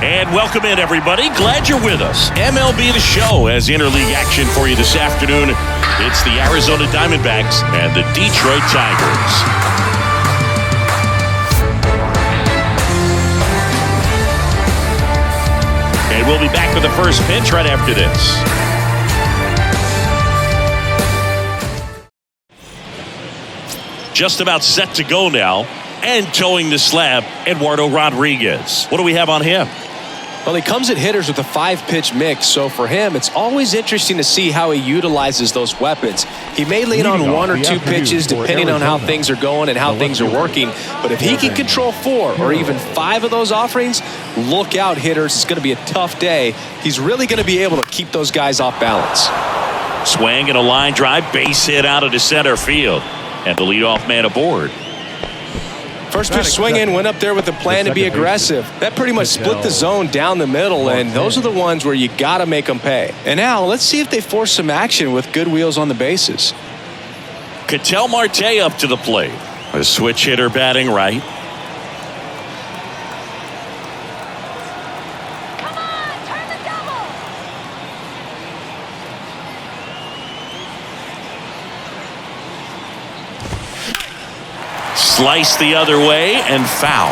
And welcome in, everybody. Glad you're with us. MLB The Show has interleague action for you this afternoon. It's the Arizona Diamondbacks and the Detroit Tigers. And we'll be back with the first pitch right after this. Just about set to go now. And towing the slab, Eduardo Rodriguez. What do we have on him? Well, he comes at hitters with a 5-pitch mix, so for him, it's always interesting to see how he utilizes those weapons. He may lean on 1 or 2 pitches depending on how things are going and how things are working, but if he can control 4 or even 5 of those offerings, look out, hitters. It's going to be a tough day. He's really going to be able to keep those guys off balance. Swing and a line drive, base hit out of the center field, and the leadoff man aboard. First pitch swinging, went up there with a plan to be aggressive. That pretty much split the zone down the middle, and those are the ones where you got to make them pay. And now let's see if they force some action with good wheels on the bases. Ketel Marte up to the plate. A switch hitter batting right. Come on, turn the double. Slice the other way and foul.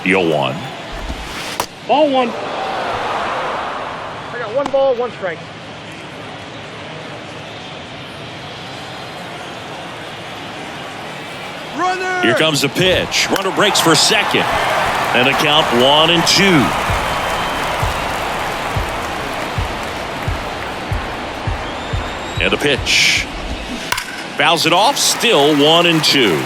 The 0-1. Ball 1. I got 1 ball, 1 strike. Runner! Here comes the pitch. Runner breaks for second. And the count 1-2. And a pitch. Fouls it off. Still 1-2.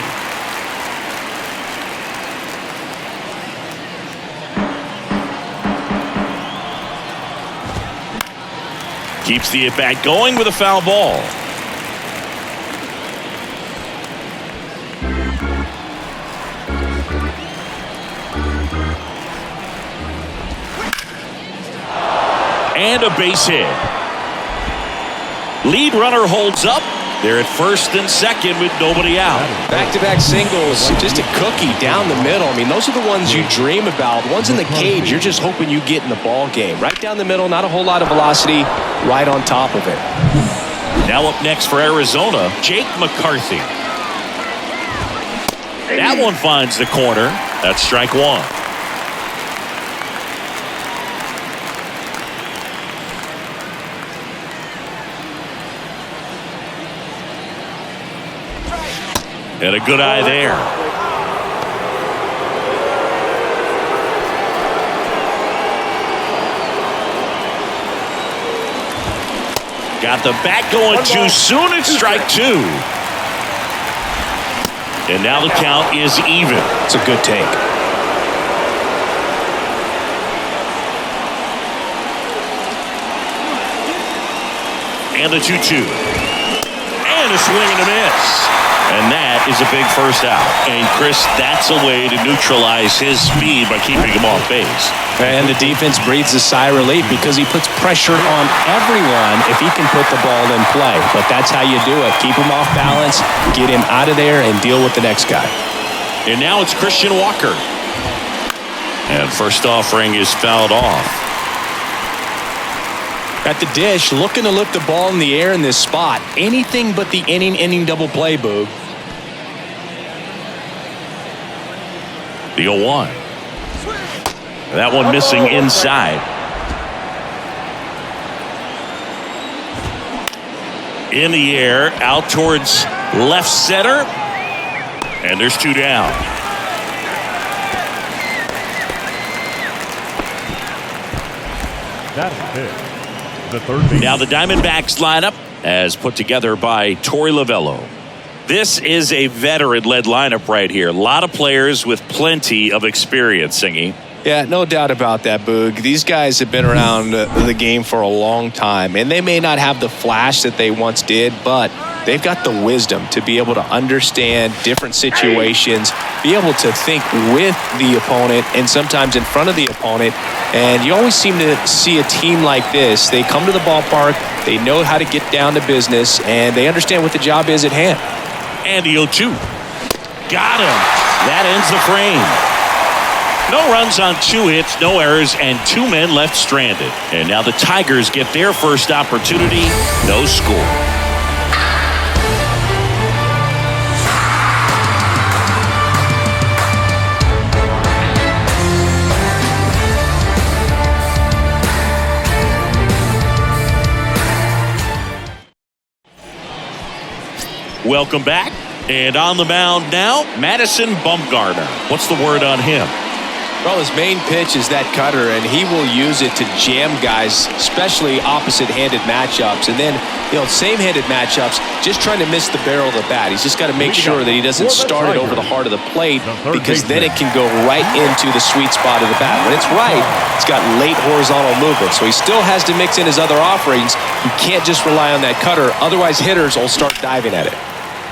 Keeps the at-bat going with a foul ball. And a base hit. Lead runner holds up. They're at first and second with nobody out. Back-to-back singles, just a cookie down the middle. I mean, those are the ones you dream about. Ones in the cage, you're just hoping you get in the ball game. Right down the middle, not a whole lot of velocity, right on top of it. Now up next for Arizona, Jake McCarthy. That one finds the corner. That's strike 1. And a good eye there. Got the bat going too soon. It's strike 2. And now the count is even. It's a good take. And the 2-2. And a swing and a miss. And that is a big first out. And Chris, that's a way to neutralize his speed by keeping him off base. And the defense breathes a sigh of relief because he puts pressure on everyone if he can put the ball in play. But that's how you do it. Keep him off balance, get him out of there, and deal with the next guy. And now it's Christian Walker. And first offering is fouled off. At the dish, looking to lift the ball in the air in this spot. Anything but the inning double play, Boog. The 0-1. That one missing inside. In the air, out towards left center. And there's 2 down. That's it. The third base. Now the Diamondbacks lineup as put together by Torey Lovullo. This is a veteran-led lineup right here. A lot of players with plenty of experience, Singy. Yeah, no doubt about that, Boog. These guys have been around the game for a long time, and they may not have the flash that they once did, but they've got the wisdom to be able to understand different situations, be able to think with the opponent and sometimes in front of the opponent. And you always seem to see a team like this. They come to the ballpark, they know how to get down to business, and they understand what the job is at hand. And the 0-2. Got him. That ends the frame. No runs on 2 hits, no errors, and 2 men left stranded. And now the Tigers get their first opportunity. No score. Welcome back. And on the mound now, Madison Bumgarner. What's the word on him? Well, his main pitch is that cutter, and he will use it to jam guys, especially opposite-handed matchups. And then, same-handed matchups, just trying to miss the barrel of the bat. He's just got to make sure that he doesn't start it over the heart of the plate, because then it can go right into the sweet spot of the bat. When it's right, it's got late horizontal movement, so he still has to mix in his other offerings. He can't just rely on that cutter, otherwise hitters will start diving at it.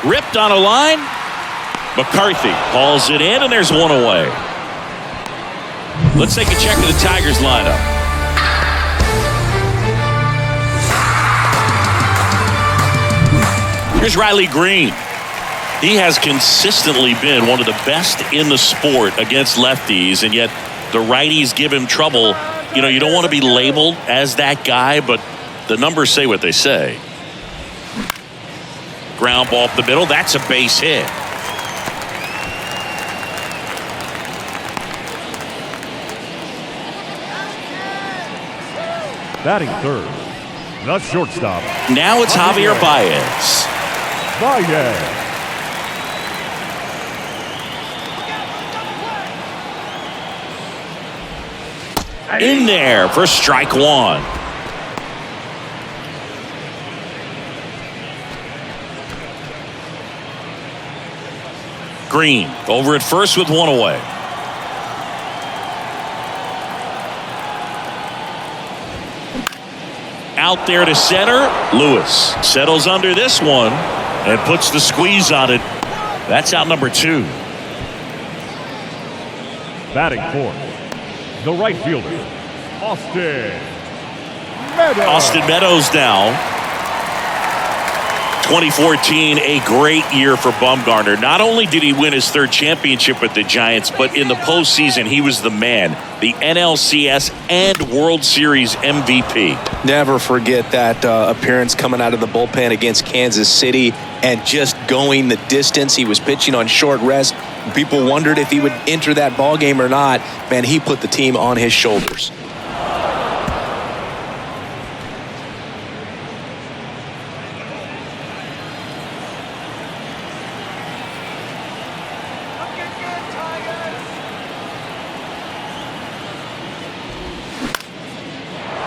Ripped on a line. McCarthy hauls it in, and there's one away. Let's take a check of the Tigers lineup. Here's Riley Green. He has consistently been one of the best in the sport against lefties, and yet the righties give him trouble. You don't want to be labeled as that guy, but the numbers say what they say. Ground ball up the middle. That's a base hit. Batting third, the shortstop. Now it's Javier Baez. In there for strike one. Green over at first with one away. Out there to center. Lewis settles under this one and puts the squeeze on it. That's out number 2. Batting fourth, the right fielder, Austin Meadows now. 2014, a great year for Bumgarner. Not only did he win his 3rd championship with the Giants, but in the postseason, he was the man. The NLCS and World Series MVP. Never forget that appearance coming out of the bullpen against Kansas City and just going the distance. He was pitching on short rest. People wondered if he would enter that ball game or not. Man, he put the team on his shoulders.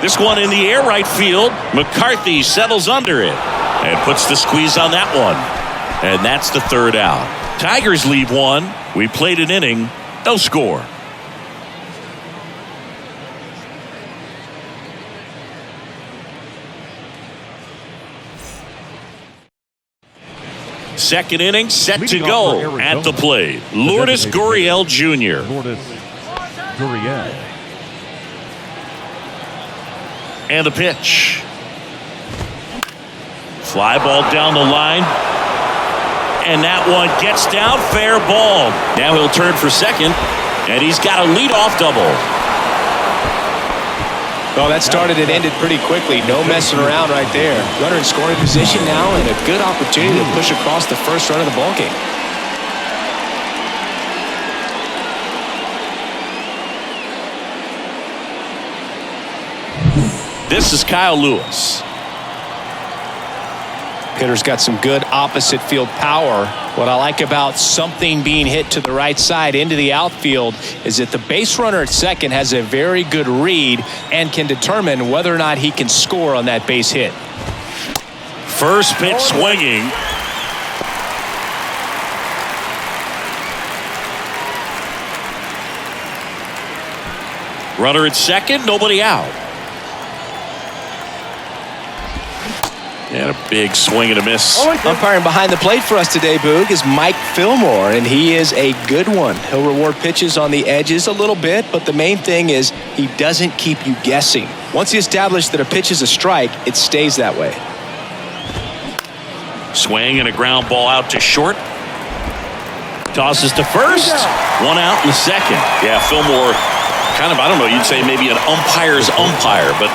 This one in the air right field. McCarthy settles under it and puts the squeeze on that one. And that's the 3rd out. Tigers leave one. We played an inning. No score. Second inning set to go at the plate. Lourdes Gurriel Jr. And the pitch. Fly ball down the line. And that one gets down, fair ball. Now he'll turn for second, and he's got a leadoff double. Well, that started and ended pretty quickly. No messing around right there. Runner in scoring position now, and a good opportunity to push across the first run of the ballgame. This is Kyle Lewis. Hitter's got some good opposite field power. What I like about something being hit to the right side into the outfield is that the base runner at second has a very good read and can determine whether or not he can score on that base hit. First pitch swinging. Runner at second, nobody out. And a big swing and a miss. Umpiring behind the plate for us today, Boog, is Mike Fillmore, and he is a good one. He'll reward pitches on the edges a little bit, but the main thing is he doesn't keep you guessing. Once he established that a pitch is a strike, it stays that way. Swing and a ground ball out to short. Tosses to first. One out in the second. Yeah, Fillmore, kind of, I don't know, you'd say maybe an umpire's umpire, but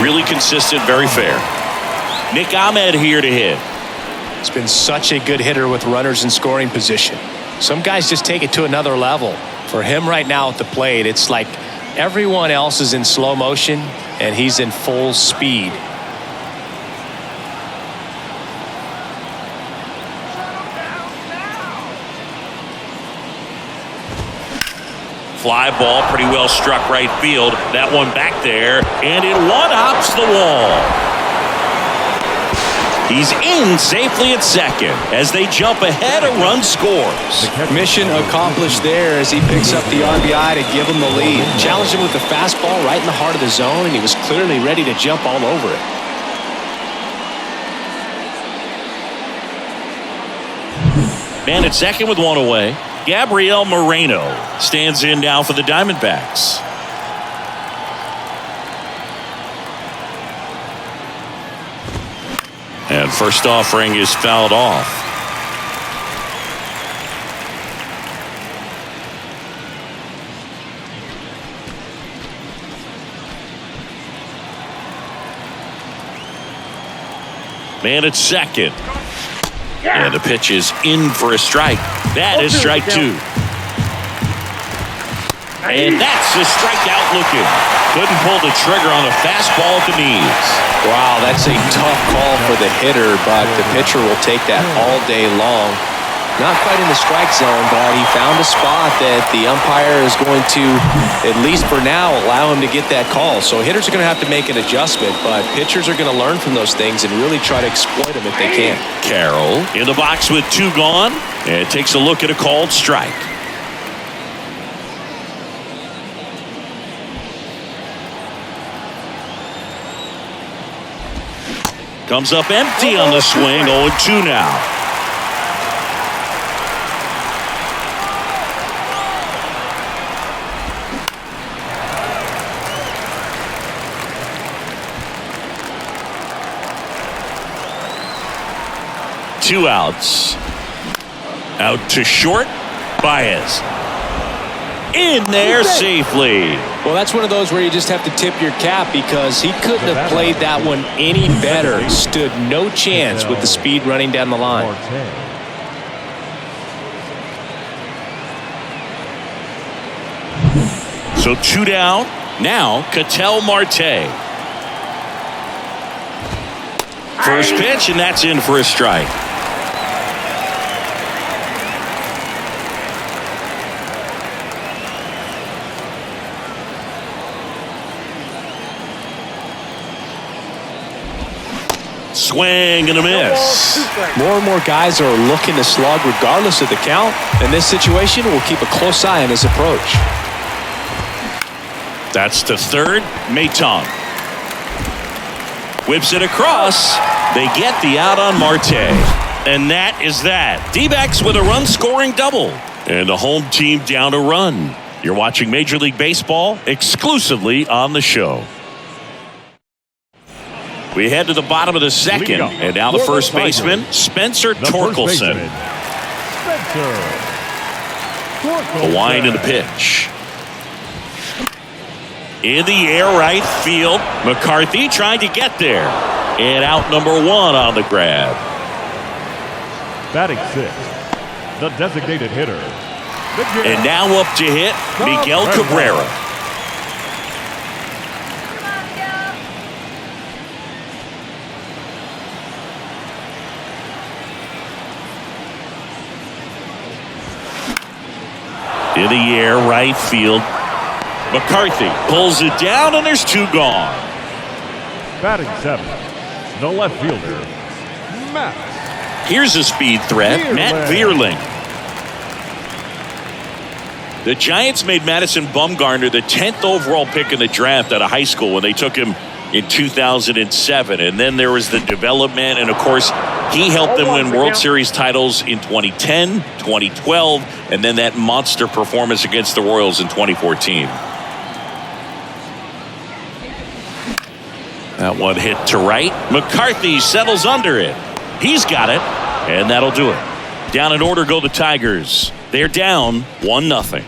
really consistent, very fair. Nick Ahmed here to hit. He's been such a good hitter with runners in scoring position. Some guys just take it to another level. For him right now at the plate, it's like everyone else is in slow motion and he's in full speed. Fly ball, pretty well struck right field. That one back there, and it one-hops the wall. He's in safely at second. As they jump ahead, a run scores. Mission accomplished there as he picks up the RBI to give him the lead. Challenged him with the fastball right in the heart of the zone, and he was clearly ready to jump all over it. Man at second with one away. Gabriel Moreno stands in now for the Diamondbacks. And first offering is fouled off. Man at second. And the pitch is in for a strike. That is strike two. And that's the strikeout looking. Couldn't pull the trigger on a fastball at the knees. Wow, that's a tough call for the hitter, but the pitcher will take that all day long. Not quite in the strike zone, but he found a spot that the umpire is going to, at least for now, allow him to get that call. So hitters are going to have to make an adjustment, but pitchers are going to learn from those things and really try to exploit them if they can. Carroll in the box with two gone, and takes a look at a called strike. Comes up empty on the swing, 0-2 now. Two outs. Out to short. Baez. In there safely. Well, that's one of those where you just have to tip your cap because he couldn't have played that one any better. Stood no chance with the speed running down the line. So two down. Now, Ketel Marte. First pitch, and that's in for a strike. Swing and a miss. More and more guys are looking to slug regardless of the count. In this situation, we'll keep a close eye on his approach. That's to third. Maton whips it across. They get the out on Marte. And that is that. D-backs with a run-scoring double. And the home team down a run. You're watching Major League Baseball exclusively on the show. We head to the bottom of the second, and now the first baseman, Spencer Torkelson. The wind and the pitch. In the air, right field. McCarthy trying to get there. And out number one on the grab. Batting sixth, the designated hitter. And now up to hit, Miguel Cabrera. In the air, right field. McCarthy pulls it down, and there's two gone. Batting seventh, the left fielder, Matt. Here's a speed threat, Matt Vierling. The Giants made Madison Bumgarner the 10th overall pick in the draft out of high school when they took him in 2007. And then there was the development. And, of course, he helped them win World Series titles in 2010, 2012, and then that monster performance against the Royals in 2014. That one hit to right. McCarthy settles under it. He's got it, and that'll do it. Down in order go the Tigers. They're down 1-0.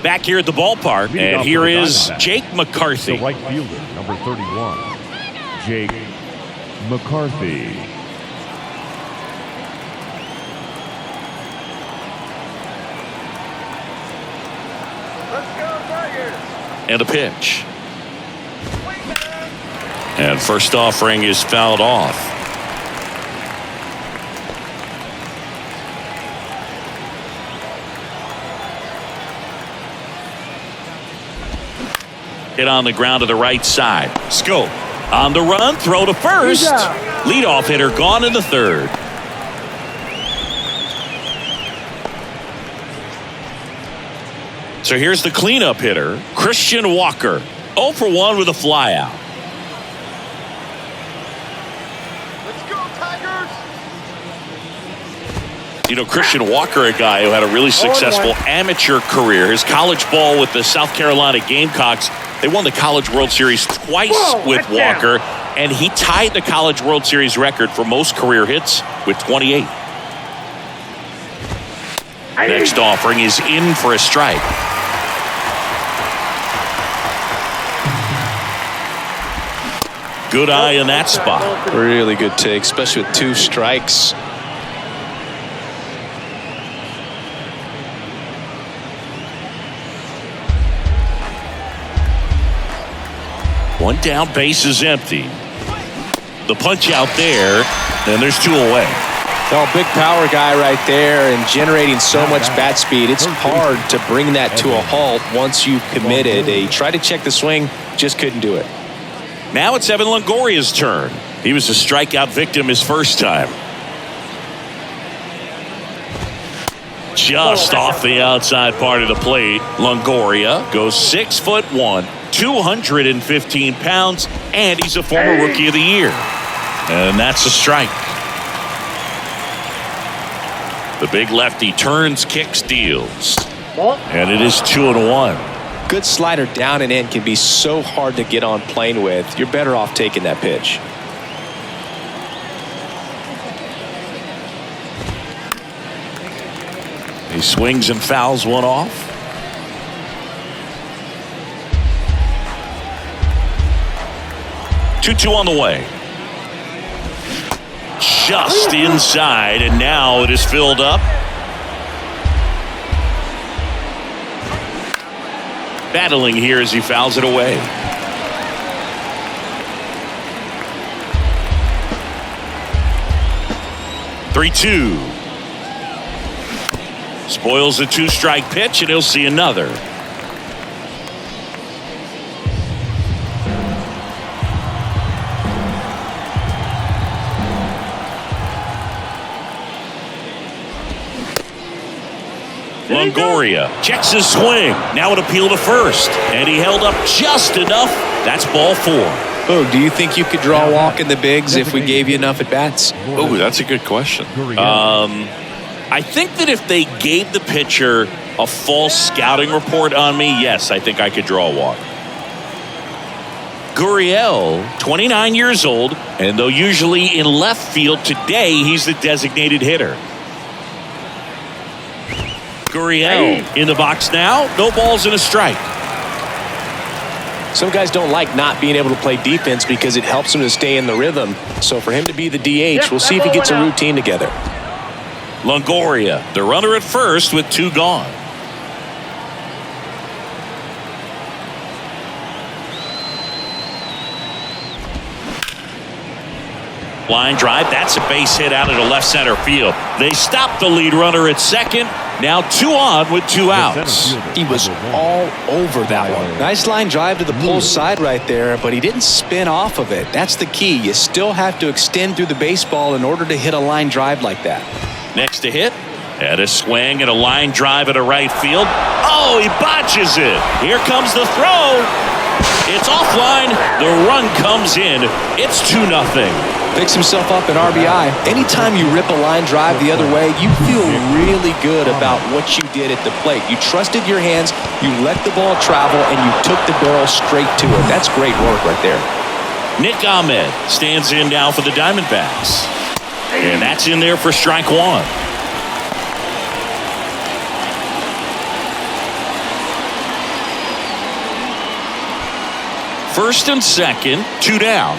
Back here at the ballpark, and here is Jake McCarthy. The right fielder, number 31, Jake McCarthy. And a pitch. And first offering is fouled off. Hit on the ground to the right side. Scope on the run, throw to first. Leadoff hitter gone in the third. So here's the cleanup hitter, Christian Walker. 0 for 1 with a flyout. Let's go, Tigers! You know, Christian Walker, a guy who had a really successful amateur career. His college ball with the South Carolina Gamecocks. They won the College World Series twice with Walker, and he tied the College World Series record for most career hits with 28. Next offering is in for a strike. Good eye in that spot. Really good take, especially with 2 strikes. One down, base is empty. The punch out there, and there's 2 away. Well, big power guy right there and generating so much bat speed. It's hard to bring that to a halt once you've committed. They tried to check the swing, just couldn't do it. Now it's Evan Longoria's turn. He was a strikeout victim his first time. Just off the outside part of the plate. Longoria goes 6'1", 215 pounds, and he's a former Rookie of the Year. And that's a strike. The big lefty turns, kicks, deals. And it is 2-1. Good slider down and in can be so hard to get on plane with. You're better off taking that pitch. He swings and fouls one off. Two on the way. Just inside, and now it is filled up. Battling here as he fouls it away. Three-two. Spoils the 2-strike pitch, and he'll see another. Longoria checks his swing. Now an appeal to first. And he held up just enough. That's ball 4. Oh, do you think you could draw a walk in the bigs if we gave you enough at bats? Oh, that's a good question. I think that if they gave the pitcher a false scouting report on me, yes, I think I could draw a walk. Gurriel, 29 years old, and though usually in left field, today he's the designated hitter. Gurriel in the box now. No balls and a strike. Some guys don't like not being able to play defense because it helps them to stay in the rhythm. So for him to be the DH, we'll see if he gets a routine together. Longoria, the runner at first with 2 gone. Line drive, that's a base hit out into left center field. They stop the lead runner at second. Now 2 on with 2 outs. He was all over that one. Nice line drive to the pull side right there, but he didn't spin off of it. That's the key. You still have to extend through the baseball in order to hit a line drive like that. Next to hit, And a swing and a line drive at a right field. Oh, he botches it. Here comes the throw. It's offline. The run comes in. It's 2-0. Picks himself up an RBI. Anytime you rip a line drive the other way, you feel really good about what you did at the plate. You trusted your hands, you let the ball travel, and you took the barrel straight to it. That's great work right there. Nick Ahmed stands in now for the Diamondbacks. And that's in there for strike one. First and second, 2 down.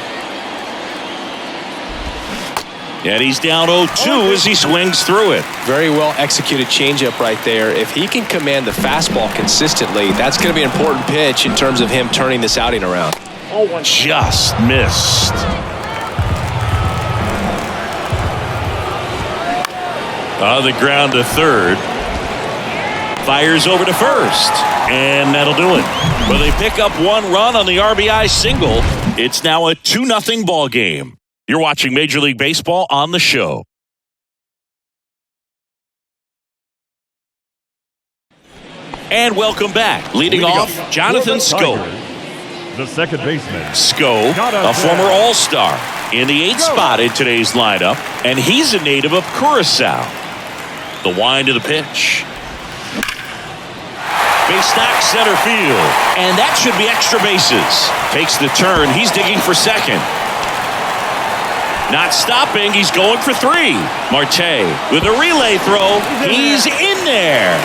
And he's down 0-2 as he swings through it. Very well executed changeup right there. If he can command the fastball consistently, that's going to be an important pitch in terms of him turning this outing around. Just missed. On the ground to third. Fires over to first. And that'll do it. Well, they pick up one run on the RBI single. It's now a 2-0 ball game. You're watching Major League Baseball on the show. And welcome back. Leading off, Jonathan Scope. The second baseman. Scope, a former All-Star, in the 8th spot in today's lineup, and he's a native of Curacao. The wind of the pitch. Base knock center field, and that should be extra bases. Takes the turn. He's digging for second. Not stopping. He's going for 3. Marte with a relay throw. He's in there.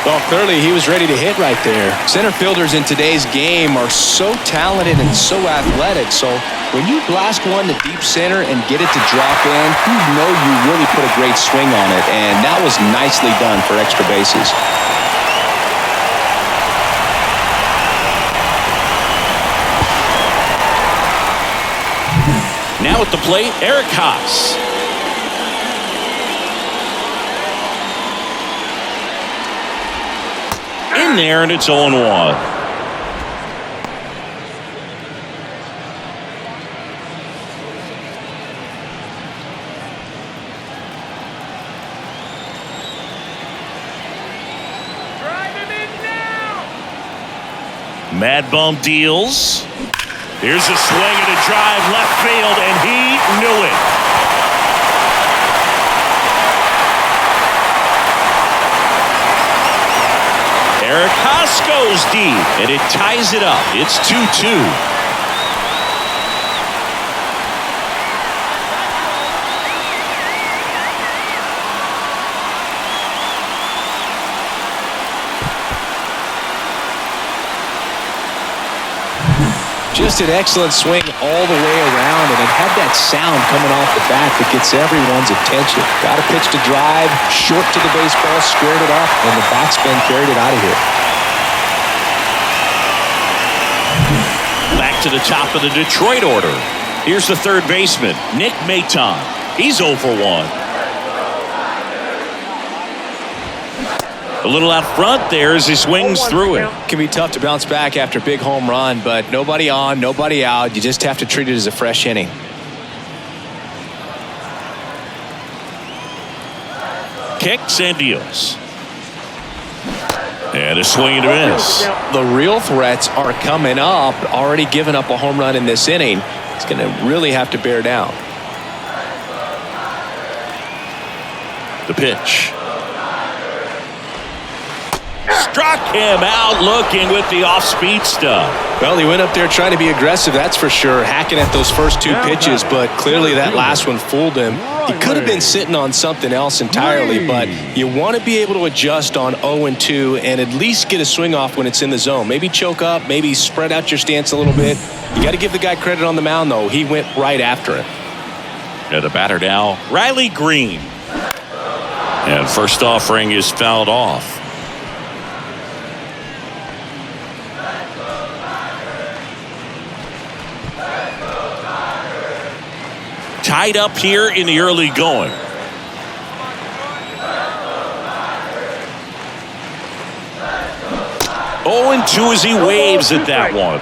Well, clearly he was ready to hit right there. Center fielders in today's game are so talented and so athletic. So when you blast one to deep center and get it to drop in, you know you really put a great swing on it. And that was nicely done for extra bases. Now at the plate, Eric Haas. In there, and it's 0-1. Mad Bum deals. Here's a swing and a drive left field, and he knew it. Eric Haas goes deep, and it ties it up. It's 2-2. Just an excellent swing all the way around, and it had that sound coming off the bat that gets everyone's attention. Got a pitch to drive, short to the baseball, squared it up, and the backspin carried it out of here. Back to the top of the Detroit order. Here's the third baseman, Nick Maton. He's 0 for 1. A little out front there as he swings through it. Can be tough to bounce back after a big home run, but nobody on, nobody out. You just have to treat it as a fresh inning. Kicks and deals. And a swing and a miss. The real threats are coming up. Already given up a home run in this inning. He's going to really have to bear down. The pitch. Struck him out looking with the off-speed stuff. Well, he went up there trying to be aggressive, that's for sure, hacking at those first 2 pitches, but clearly that last one fooled him. He could have been sitting on something else entirely, but you want to be able to adjust on 0-2 and at least get a swing off when it's in the zone. Maybe choke up, maybe spread out your stance a little bit. You got to give the guy credit on the mound, though. He went right after it. Yeah, the batter now, Riley Green. And first offering is fouled off. Tied up here in the early going. Oh, and 2 as he waves at that one.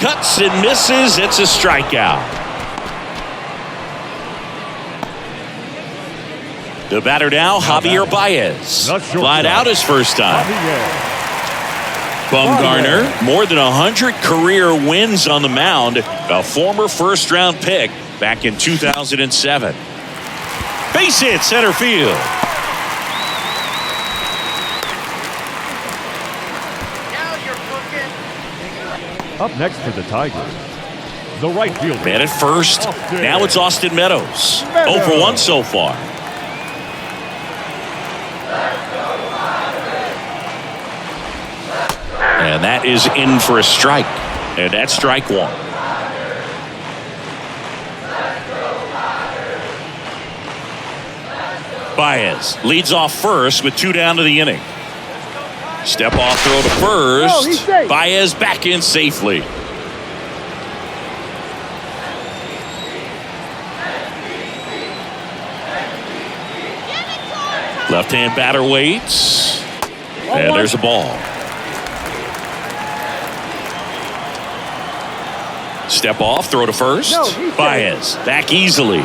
cuts and misses. It's a strikeout. The batter now, Javier Baez. Flied out his first time. Bumgarner, more than 100 career wins on the mound. A former first-round pick back in 2007. Base hit, center field. Now you're cooking. Up next for the Tigers, the right fielder. Man at first. Now it's Austin Meadows. 0 for 1 so far. And that is in for a strike. And that's strike one. Baez leads off first with 2 down to the inning. Step off throw to first. Baez back in safely. Left-hand batter waits. And there's a ball. Step off, throw to first. Baez back easily.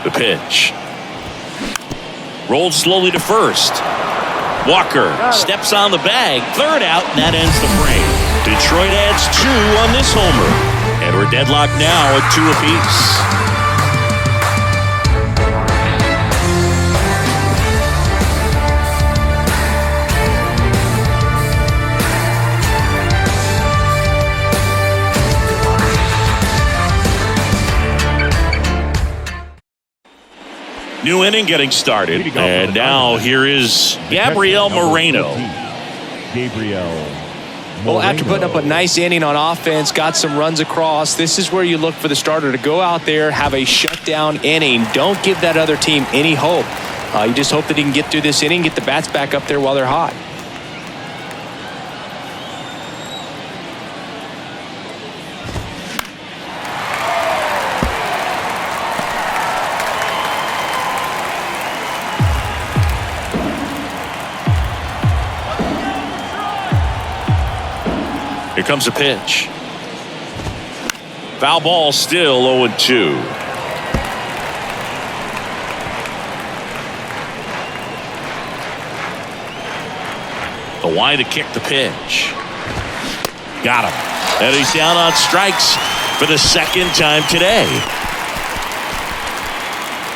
The pitch. Rolled slowly to first. Walker steps on the bag. Third out, and that ends the frame. Detroit adds 2 on this homer. And we're deadlocked now at 2 apiece. New inning getting started. And now here is Gabriel Moreno. Well, after putting up a nice inning on offense, got some runs across, this is where you look for the starter to go out there, have a shutdown inning. Don't give that other team any hope. You just hope that he can get through this inning, get the bats back up there while they're hot. Here comes a pitch. Foul ball, still 0-2. The wide to kick the pitch. Got him. And he's down on strikes for the second time today.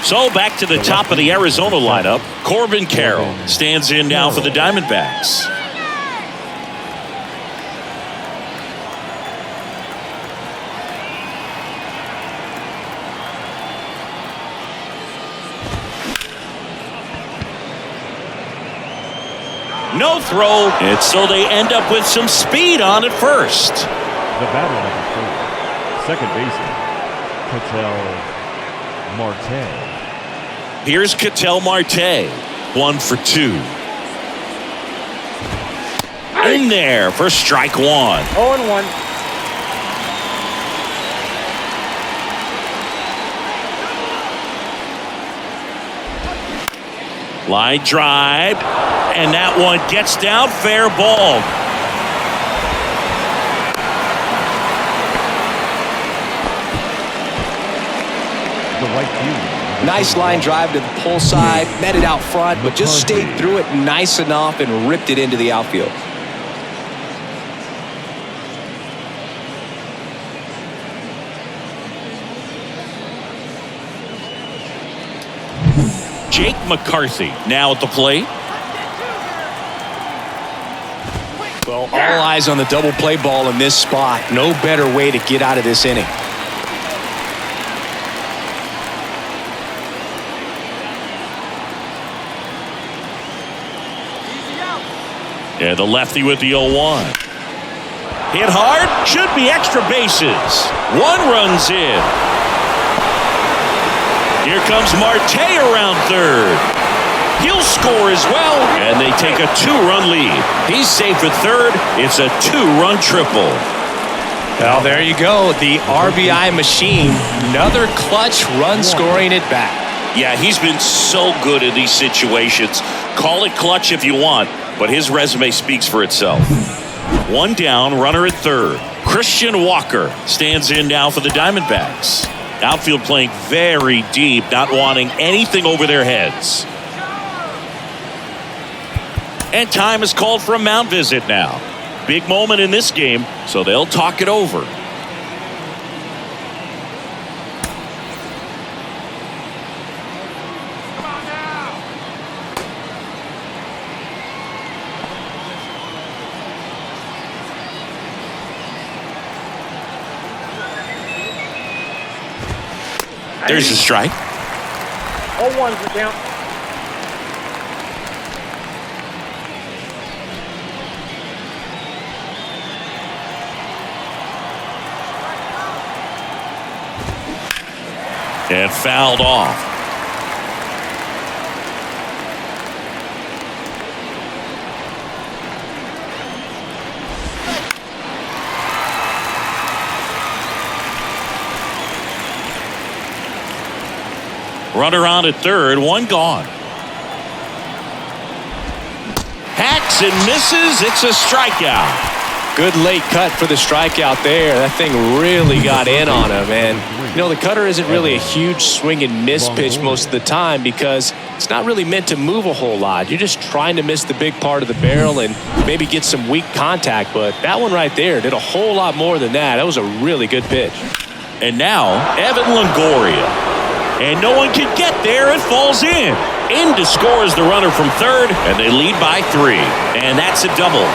So back to the top of the Arizona lineup. Corbin Carroll stands in now for the Diamondbacks. No throw, and so they end up with some speed on at first. The batter number 4, second baseman, Ketel Marte. Here's Ketel Marte, 1 for 2. In there for strike 1. 0-1. Line drive, and that one gets down, fair ball. The right field. Nice line drive to the pull side, met it out front, but just stayed through it nice enough and ripped it into the outfield. Jake McCarthy now at the plate. Well, all eyes on the double play ball in this spot. No better way to get out of this inning. Yeah, the lefty with the 0-1. Hit hard, should be extra bases. 1 run's in. Here comes Marte around third. He'll score as well, and they take a 2-run lead. He's safe at third. It's a 2-run triple. Well, there you go. The RBI machine. Another clutch run scoring at bat. Yeah, he's been so good in these situations. Call it clutch if you want, but his resume speaks for itself. 1 down, runner at third. Christian Walker stands in now for the Diamondbacks. Outfield playing very deep, not wanting anything over their heads. And time is called for a mound visit now. Big moment in this game, so they'll talk it over. There's a strike. All ones are down. And fouled off. Runner on at third, 1 gone. Hacks and misses. It's a strikeout. Good late cut for the strikeout there. That thing really got in on him. And, you know, the cutter isn't really a huge swing and miss pitch most of the time because it's not really meant to move a whole lot. You're just trying to miss the big part of the barrel and maybe get some weak contact. But that one right there did a whole lot more than that. That was a really good pitch. And now, Evan Longoria. And no one can get there. It falls in. In to score is the runner from third, and they lead by 3. And that's a double.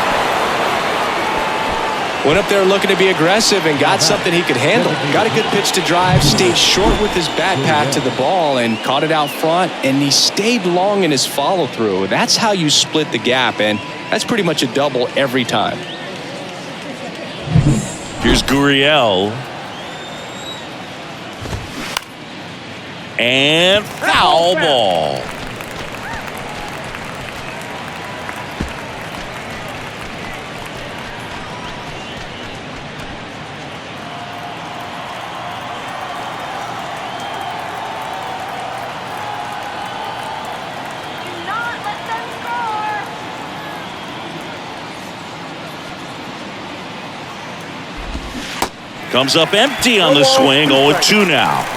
Went up there looking to be aggressive and got something he could handle. Got a good pitch to drive, stayed short with his bat path to the ball and caught it out front, and he stayed long in his follow-through. That's how you split the gap, and that's pretty much a double every time. Here's Gurriel. And foul ball. Comes up empty on the swing. 0-2 now.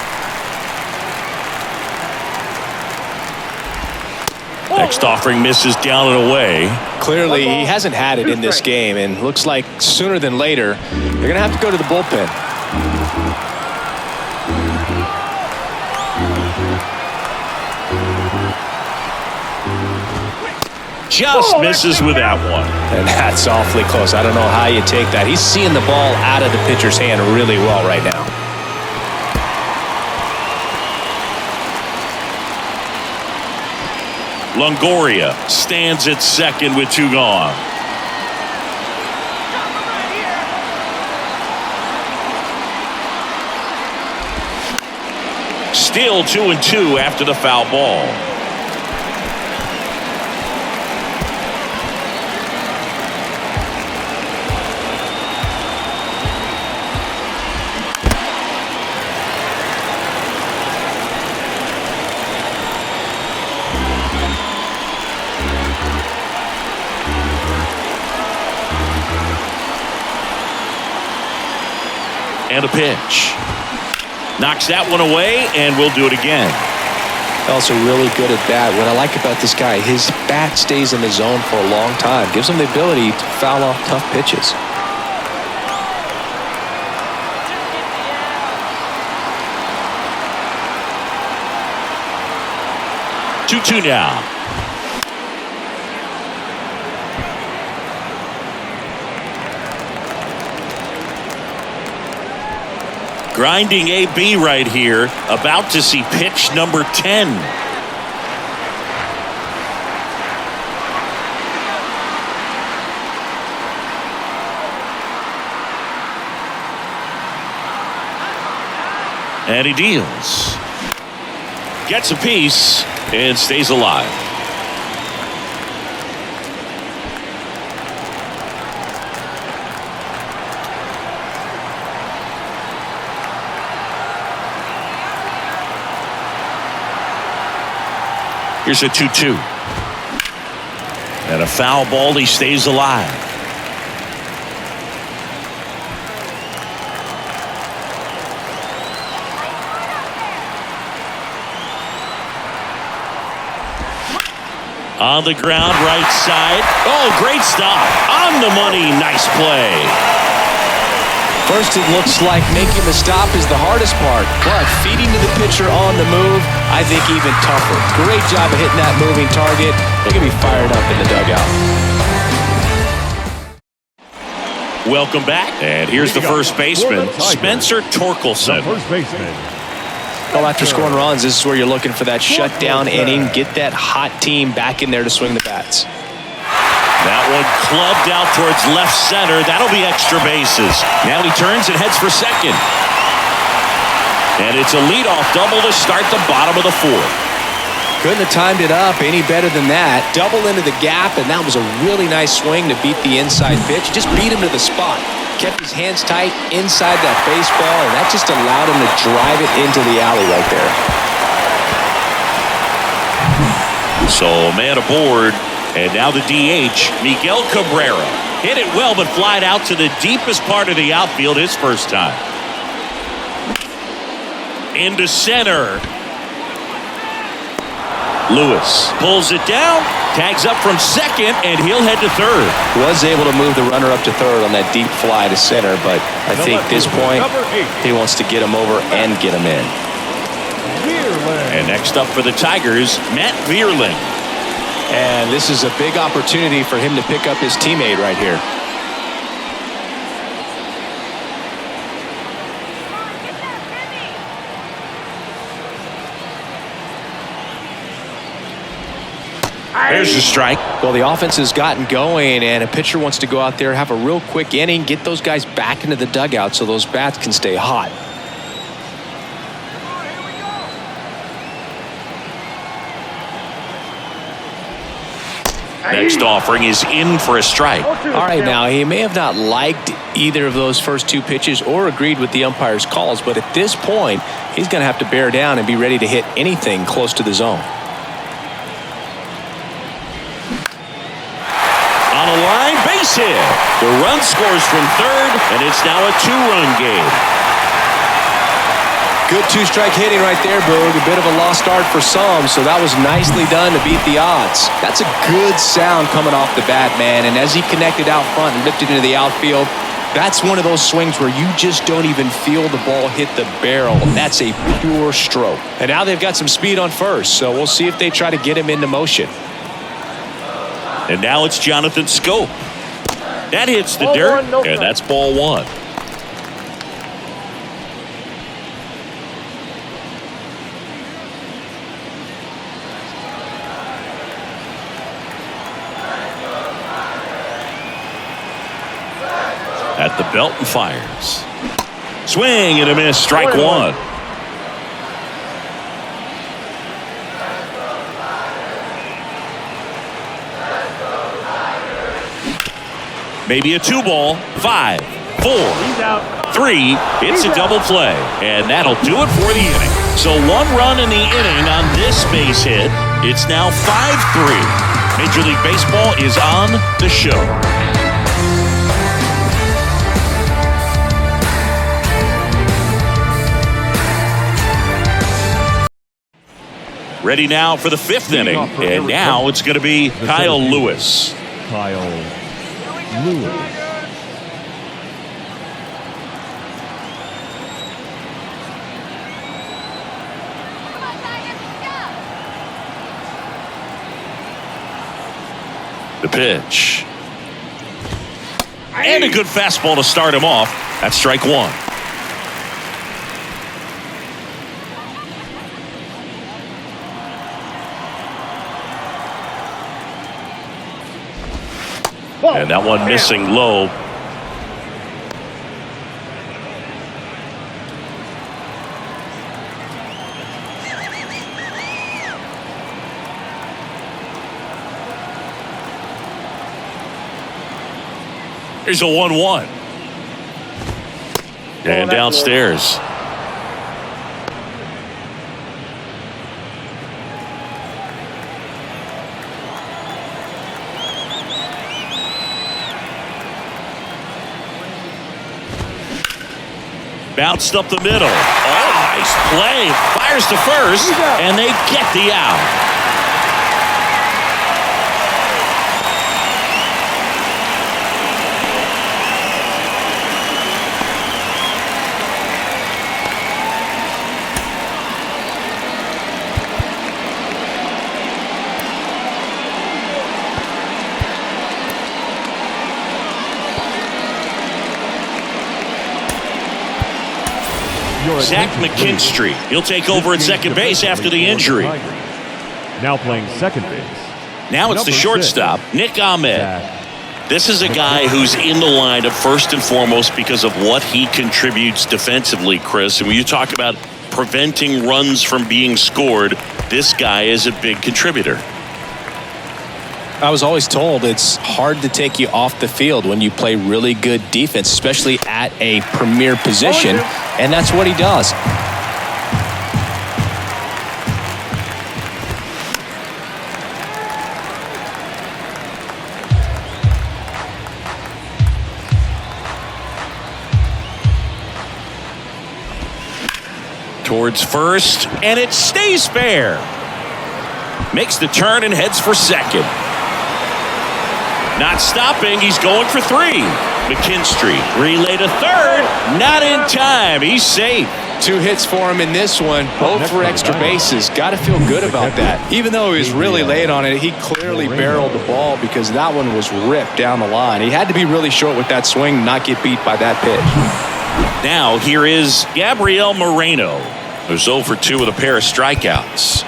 Next offering misses down and away. Clearly, he hasn't had it in this game, and looks like sooner than later, they're going to have to go to the bullpen. Just misses with that one. And that's awfully close. I don't know how you take that. He's seeing the ball out of the pitcher's hand really well right now. Longoria stands at second with 2 gone. Still 2-2 after the foul ball. And a pitch. Knocks that one away, and we'll do it again. Also really good at bat. What I like about this guy, his bat stays in the zone for a long time. Gives him the ability to foul off tough pitches. Two now. Grinding AB right here, about to see pitch number 10. And he deals. gets a piece and stays alive. Here's a 2-2. And a foul ball. He stays alive. On the ground, right side. Oh, great stop. On the money. Nice play. First, it looks like making the stop is the hardest part, but feeding to the pitcher on the move, I think even tougher. Great job of hitting that moving target. They're going to be fired up in the dugout. Welcome back. And here's the first baseman, Spencer Torkelson. First baseman. Well, after scoring runs, this is where you're looking for that shutdown inning. Get that hot team back in there to swing the bats. That one clubbed out towards left center. That'll be extra bases. Now he turns and heads for second. And it's a leadoff double to start the bottom of the fourth. Couldn't have timed it up any better than that. Double into the gap, and that was a really nice swing to beat the inside pitch. Just beat him to the spot. Kept his hands tight inside that baseball, and that just allowed him to drive it into the alley right there. So man aboard. And now the DH, Miguel Cabrera. Hit it well, but flied out to the deepest part of the outfield his first time. Into center. Lewis pulls it down, tags up from second, and he'll head to third. Was able to move the runner up to third on that deep fly to center, but I think at this point he wants to get him over and get him in. And next up for the Tigers, Matt Vierling. And this is a big opportunity for him to pick up his teammate right here. There's the strike. Well, the offense has gotten going, and a pitcher wants to go out there, have a real quick inning, get those guys back into the dugout so those bats can stay hot. Next offering is in for a strike. All right, now, he may have not liked either of those first two pitches or agreed with the umpire's calls, but at this point, he's going to have to bear down and be ready to hit anything close to the zone. On a line, base hit. The run scores from third, and it's now a two-run game. Good two-strike hitting right there, Boog. A bit of a lost start for some, so that was nicely done to beat the odds. That's a good sound coming off the bat, man, and as he connected out front and lifted into the outfield, that's one of those swings where you just don't even feel the ball hit the barrel. That's a pure stroke. And now they've got some speed on first, so we'll see if they try to get him into motion. And now it's Jonathan Scope. That hits the dirt, and that's ball one. At the belt and fires. Swing and a miss, strike one. Maybe a 2-ball. 5, 4, 3. It's a double play. And that'll do it for the inning. So 1 run in the inning on this base hit. It's now 5-3. Major League Baseball is on the show. Ready now for the 5th inning. And now it's going to be Kyle Lewis. Kyle Lewis. The pitch. And a good fastball to start him off. That's strike one. And that one missing low. Here's a 1-1. And downstairs. Bounced up the middle. Oh, nice play. Fires to first, and they get the out. Zach McKinstry. He'll take over at second base after the injury. Now playing second base. Now it's the shortstop, Nick Ahmed. This is a guy who's in the lineup first and foremost because of what he contributes defensively, Chris. And when you talk about preventing runs from being scored, this guy is a big contributor. I was always told it's hard to take you off the field when you play really good defense, especially at a premier position, and that's what he does. Towards first, and it stays fair. Makes the turn and heads for second. Not stopping, he's going for three. McKinstry, relay to third, not in time, he's safe. 2 hits for him in this one, both for extra bases. Got to feel good about that. Even though he was really late on it, he clearly barreled the ball because that one was ripped down the line. He had to be really short with that swing, not get beat by that pitch. Now here is Gabriel Moreno, who's 0 for 2 with a pair of strikeouts.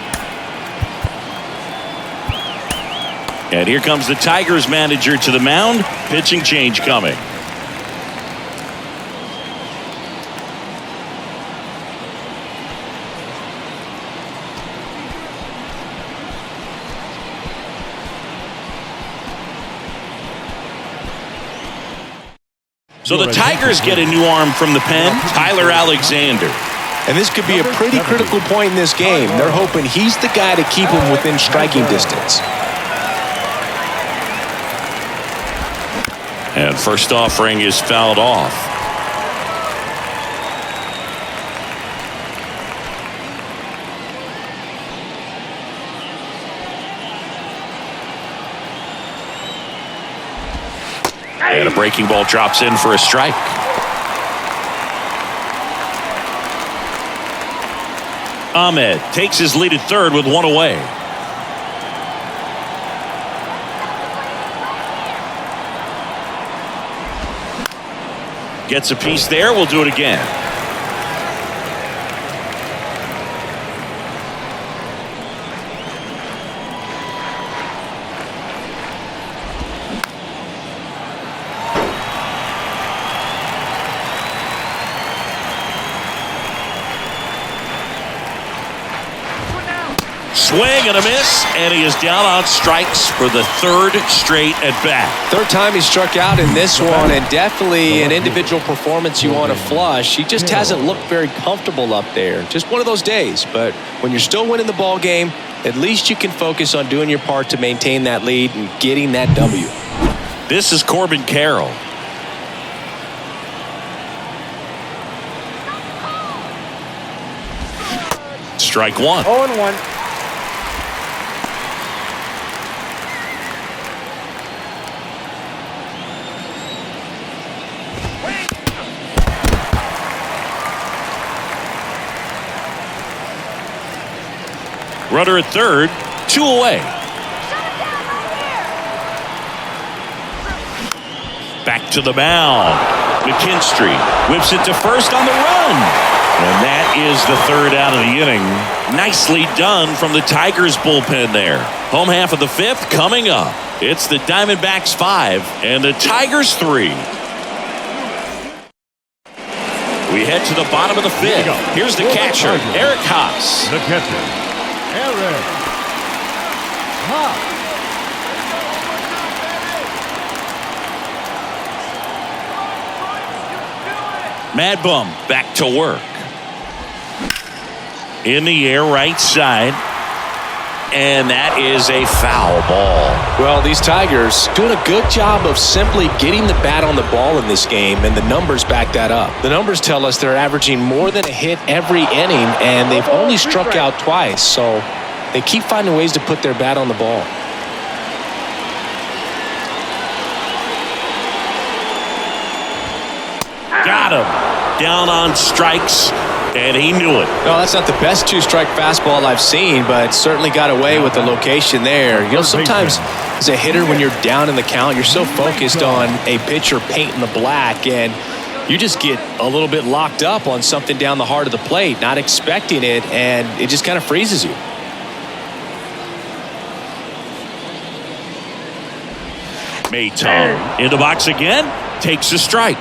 And here comes the Tigers manager to the mound. Pitching change coming. So the Tigers get a new arm from the pen, Tyler Alexander. And this could be a pretty critical point in this game. They're hoping he's the guy to keep him within striking distance. And first offering is fouled off. And a breaking ball drops in for a strike. Ahmed takes his lead at third with 1 away. Gets a piece there. We'll do it again. Swing and a miss, and he is down on strikes for the 3rd straight at bat. 3rd time he struck out in this one, and definitely an individual performance you want to flush. He just hasn't looked very comfortable up there. Just one of those days. But when you're still winning the ball game, at least you can focus on doing your part to maintain that lead and getting that W. This is Corbin Carroll. Strike 1. 0-1. Runner at third, 2 away. Back to the mound. McKinstry whips it to first on the run. And that is the 3rd out of the inning. Nicely done from the Tigers bullpen there. Home half of the 5th coming up. It's the Diamondbacks 5 and the Tigers 3. We head to the bottom of the 5th. Here's the catcher, Eric Haas. The catcher, Eric Haas. Mad Bum back to work. In the air, right side. And that is a foul ball. Well, these Tigers doing a good job of simply getting the bat on the ball in this game, and the numbers back that up. The numbers tell us they're averaging more than a hit every inning, and they've only struck out twice, so they keep finding ways to put their bat on the ball. Got him. Down on strikes, and he knew it. No, that's not the best two-strike fastball I've seen, but certainly got away with the location there. You know, sometimes as a hitter, when you're down in the count, you're so focused on a pitcher painting the black, and you just get a little bit locked up on something down the heart of the plate, not expecting it, and it just kind of freezes you. Maytone in the box again, takes a strike.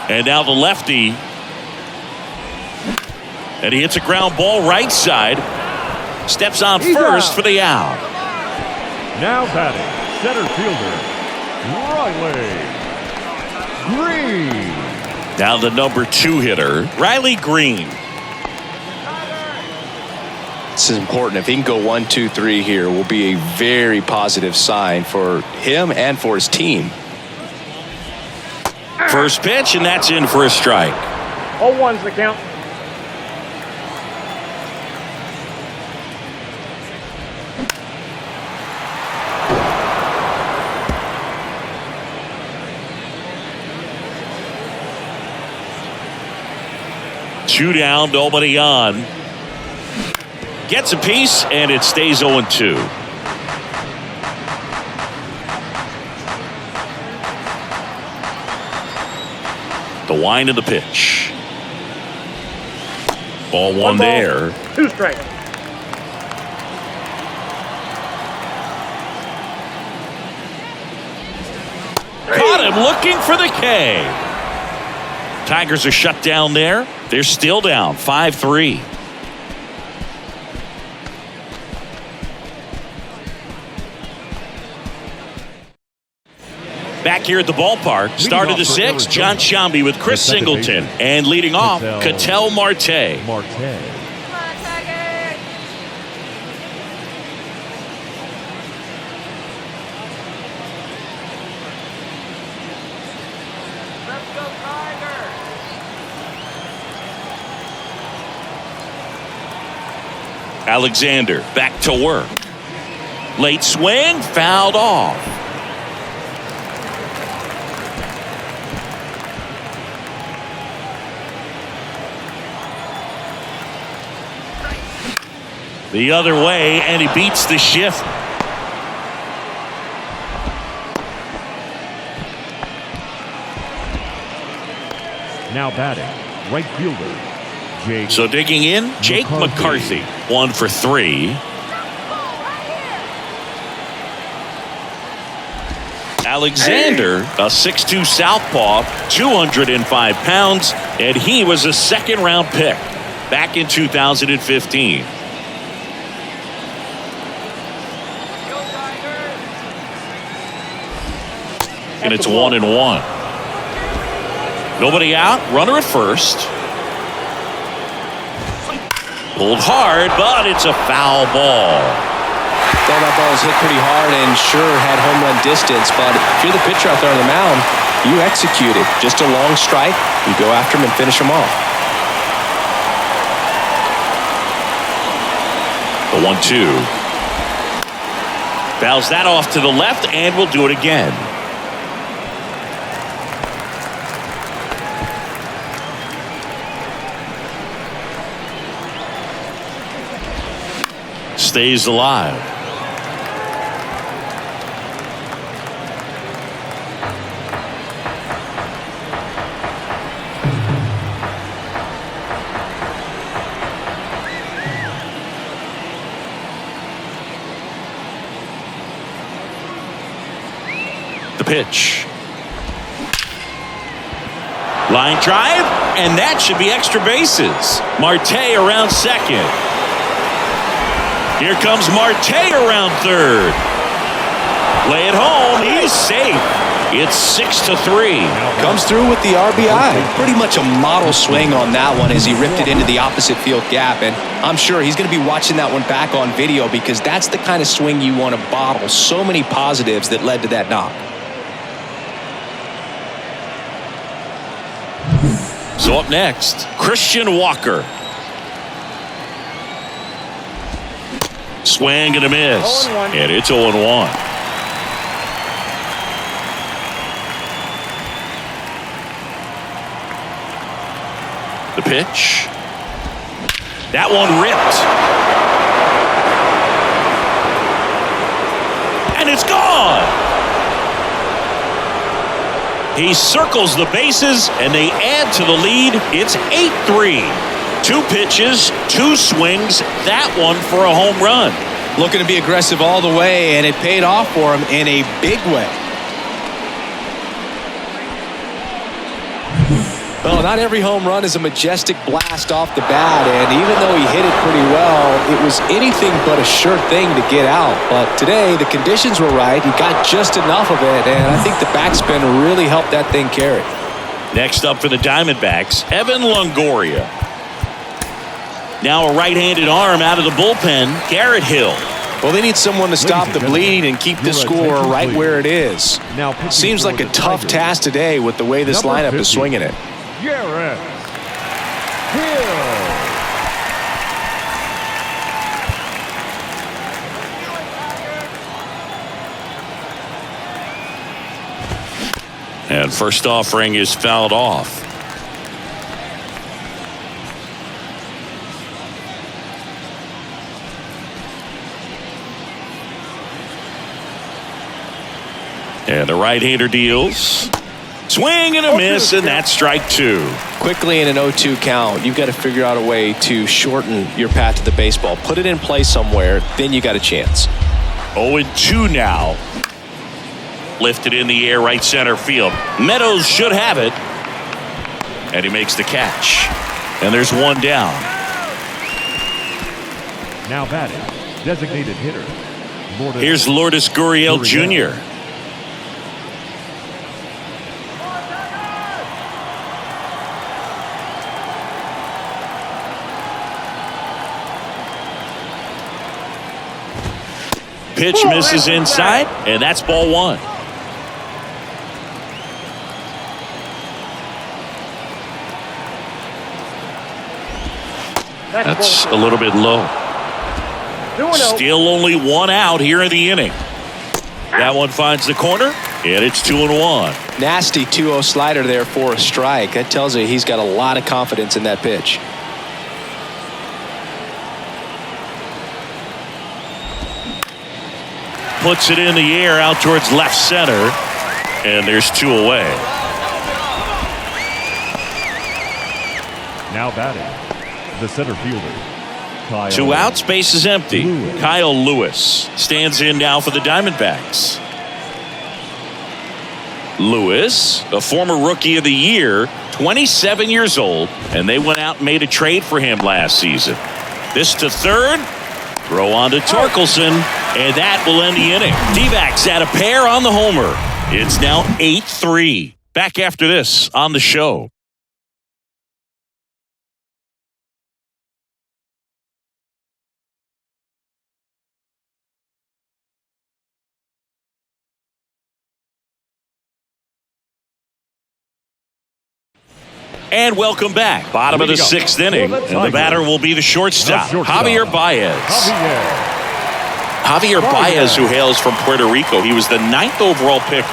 And now the lefty. And he hits a ground ball right side. Steps on first for the out. Now batting, center fielder, Riley Green. Now the number 2 hitter, Riley Green. This is important. If he can go 1, 2, 3 here, will be a very positive sign for him and for his team. First pitch, and that's in for a strike. 0-1's the count. Two down, nobody on. Gets a piece, and it stays 0-2. The wind of the pitch. Ball one there. 2 strikes. Caught him looking for the K. Tigers are shut down there. They're still down 5-3. Back here at the ballpark, start of the 6th, John Sciambi with Chris Singleton. And leading off, Ketel Marte. Alexander back to work. Late swing, fouled off. The other way, and he beats the shift. Now batting, right fielder, Jake. So digging in, Jake McCarthy. 1 for 3. Alexander, a 6'2 southpaw, 205 pounds, and he was a second-round pick back in 2015. And it's 1-1. Nobody out, runner at first. Pulled hard, but it's a foul ball. Well, that ball was hit pretty hard and sure had home run distance, but if you're the pitcher out there on the mound, you execute it. Just a long strike, you go after him and finish him off. The 1-2. Fouls that off to the left, and we'll do it again. Stays alive. pitch. Line drive, and that should be extra bases. Marte around second. Here comes Marte around third. Lay it home. He's safe. It's 6-3. Comes through with the RBI. Pretty much a model swing on that one as he ripped it into the opposite field gap. And I'm sure he's going to be watching that one back on video because that's the kind of swing you want to bottle. So many positives that led to that knock. So up next, Christian Walker. Swing and a miss. 0-1. And it's 0-1. The pitch. That one ripped. And it's gone. He circles the bases, and they add to the lead. It's 8-3. 2 pitches, 2 swings, that one for a home run. Looking to be aggressive all the way, and it paid off for him in a big way. Well, not every home run is a majestic blast off the bat, and even though he hit it pretty well, it was anything but a sure thing to get out. But today, the conditions were right. He got just enough of it, and I think the backspin really helped that thing carry. Next up for the Diamondbacks, Evan Longoria. Now a right-handed arm out of the bullpen, Garrett Hill. Well, they need someone to stop the bleed and keep the score right where it is. Seems like a tough task today with the way this lineup is swinging it. Garrett Hill. And first offering is fouled off. And the right-hander deals. Swing and a miss, and that's strike 2. Quickly in an 0-2 count, you've got to figure out a way to shorten your path to the baseball. Put it in play somewhere, then you got a chance. 0-2 now. Lifted in the air, right center field. Meadows should have it. And he makes the catch. And there's one down. Now batting, designated hitter. Here's Lourdes Gurriel Jr. Pitch misses inside, and that's ball 1. That's a little bit low. Still only 1 out here in the inning. That one finds the corner, and it's 2-1. Nasty 2-0 slider there for a strike. That tells you he's got a lot of confidence in that pitch. Puts it in the air out towards left center, and there's 2 away. Now batting, the center fielder. Kyle 2 outs, base is empty. Lewis. Kyle Lewis stands in now for the Diamondbacks. Lewis, a former Rookie of the Year, 27 years old, and they went out and made a trade for him last season. This to third. Throw on to Torkelson, and that will end the inning. D-backs add a pair on the homer. It's now 8-3. Back after this on the show. And welcome back. Bottom of the 6th inning. And the batter will be the shortstop, Javier Baez. Javier Baez, who hails from Puerto Rico. He was the 9th overall pick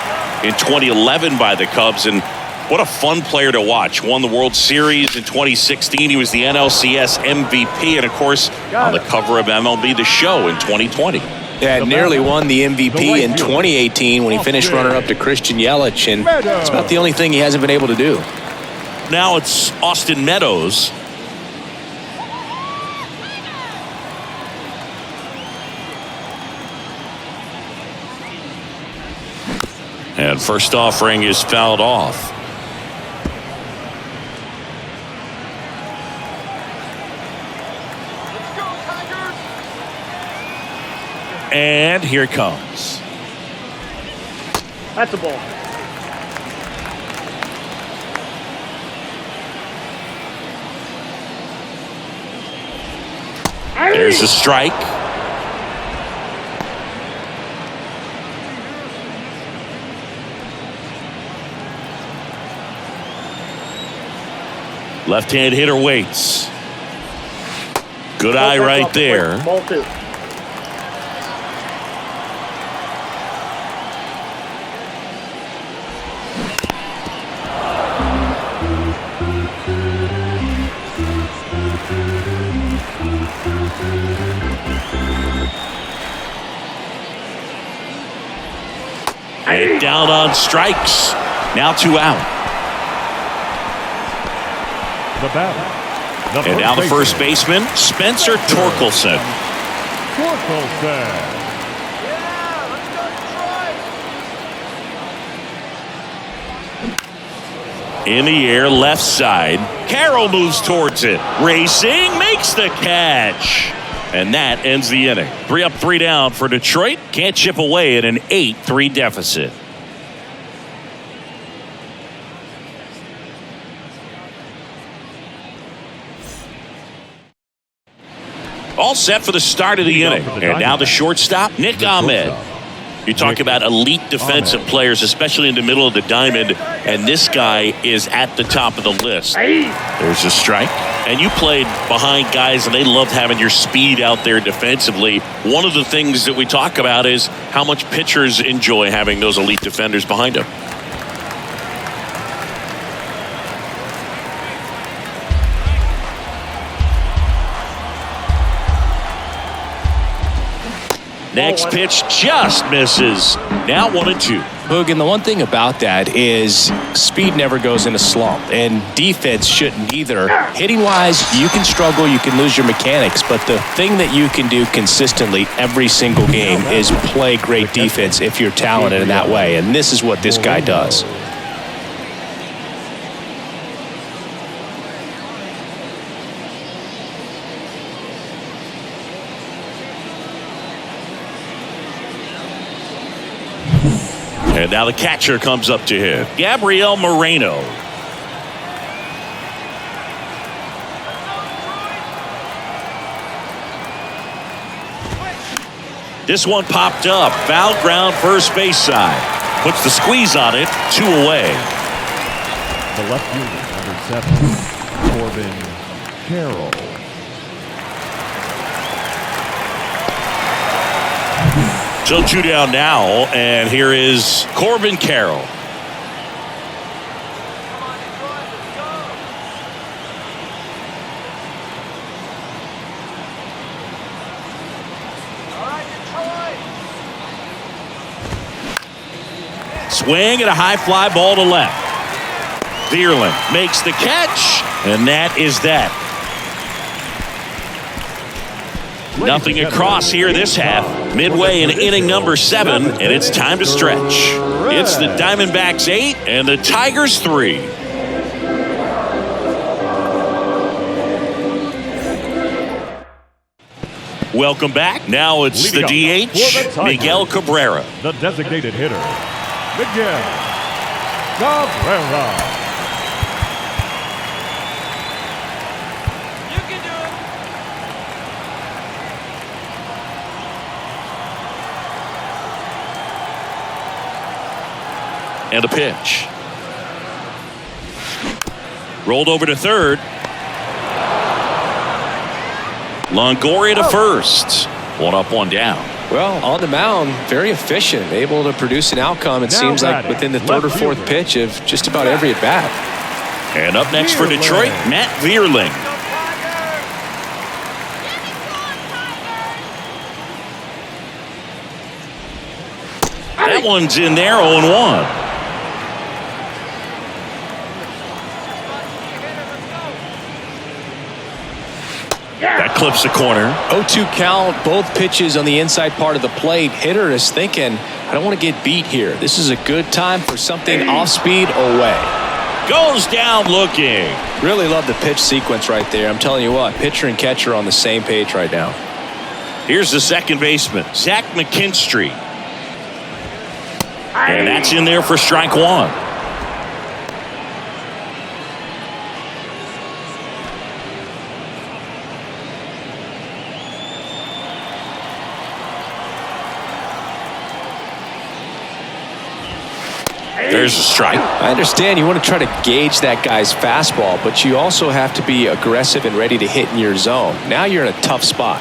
in 2011 by the Cubs. And what a fun player to watch. Won the World Series in 2016. He was the NLCS MVP. And, of course, on the cover of MLB The Show in 2020. Yeah, nearly won the MVP in 2018 when he finished runner-up to Christian Yelich. And it's about the only thing he hasn't been able to do. Now it's Austin Meadows. And first offering is fouled off. And here it comes. That's a ball. There's a strike. Left-hand hitter waits. Good eye right there. Ball two. And down on strikes. Now 2 out. The batter. And now the first baseman, Spencer Torkelson. Torkelson. In the air, left side. Carroll moves towards it. Racing, makes the catch. And that ends the inning. 3 up, 3 down for Detroit. Can't chip away at an 8-3 deficit. All set for the start of the inning. And now the shortstop, Nick Ahmed. You talk about elite defensive players, especially in the middle of the diamond, and this guy is at the top of the list. There's a strike. And you played behind guys, and they loved having your speed out there defensively. One of the things that we talk about is how much pitchers enjoy having those elite defenders behind them. Next pitch just misses. Now 1-2. Boog, and the one thing about that is speed never goes in a slump, and defense shouldn't either. Hitting-wise, you can struggle, you can lose your mechanics, but the thing that you can do consistently every single game is play great defense if you're talented in that way, and this is what this guy does. And now the catcher comes up to him, Gabriel Moreno. This one popped up. Foul ground, first base side. Puts the squeeze on it. 2 away. The left fielder, number 7, Corbin Carroll. So 2 down now, and here is Corbin Carroll. Swing and a high fly ball to left. Vierling makes the catch, and that is that. Nothing across here this half. Midway in inning number 7, and it's time to stretch. It's the Diamondbacks 8 and the Tigers 3. Welcome back. Now it's the DH, Miguel Cabrera. The designated hitter, Miguel Cabrera. And a pitch. Rolled over to third. Longoria to first. 1 up, 1 down. Well, on the mound, very efficient, able to produce an outcome, it seems like, within the 3rd or 4th pitch of just about every at-bat. And up next for Detroit, Matt Vierling. That one's in there, 0-1. That clips the corner. 0-2 count, both pitches on the inside part of the plate. Hitter is thinking, I don't want to get beat here. This is a good time for something off speed away. Goes down looking. Really love the pitch sequence right there. I'm telling you what, pitcher and catcher are on the same page right now. Here's the second baseman, Zach McKinstry. And that's in there for strike one. There's a strike. I understand you want to try to gauge that guy's fastball, but you also have to be aggressive and ready to hit in your zone. Now you're in a tough spot.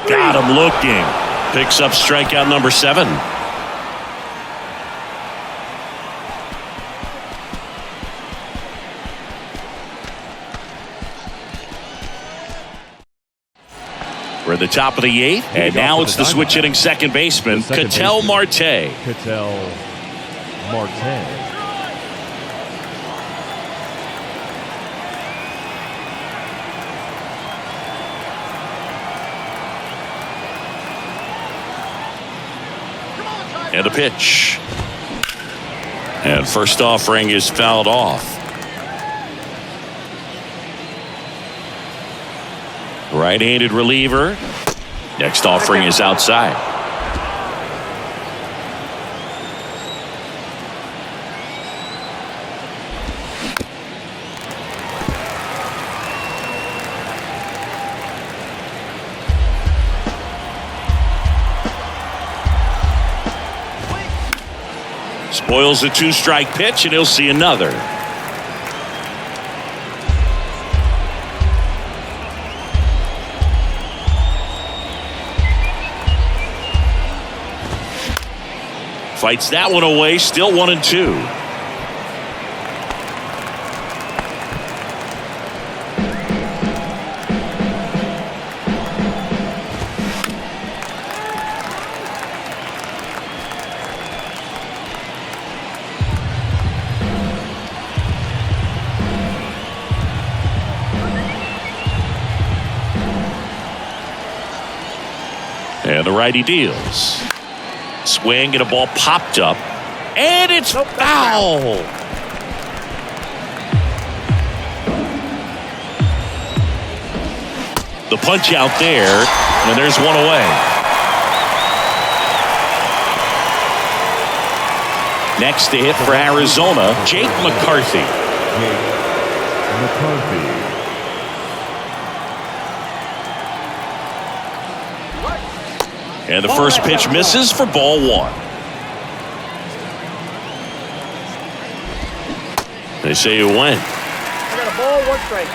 Got him looking. Picks up strikeout number 7. We're at the top of the 8th, and now it's the switch hitting second baseman, Ketel Marte. Ketel Marte. And a pitch. And first offering is fouled off. Right-handed reliever. Next offering is outside. Spoils a 2-strike pitch, and he'll see another. Fights that one away, still 1-2. And the righty deals. Swing and a ball popped up. And it's foul. The punch out there. And there's one away. Next to hit for Arizona, Jake McCarthy. Jake McCarthy. And the first pitch misses for ball 1. They say you win. I got a ball, 1 strike.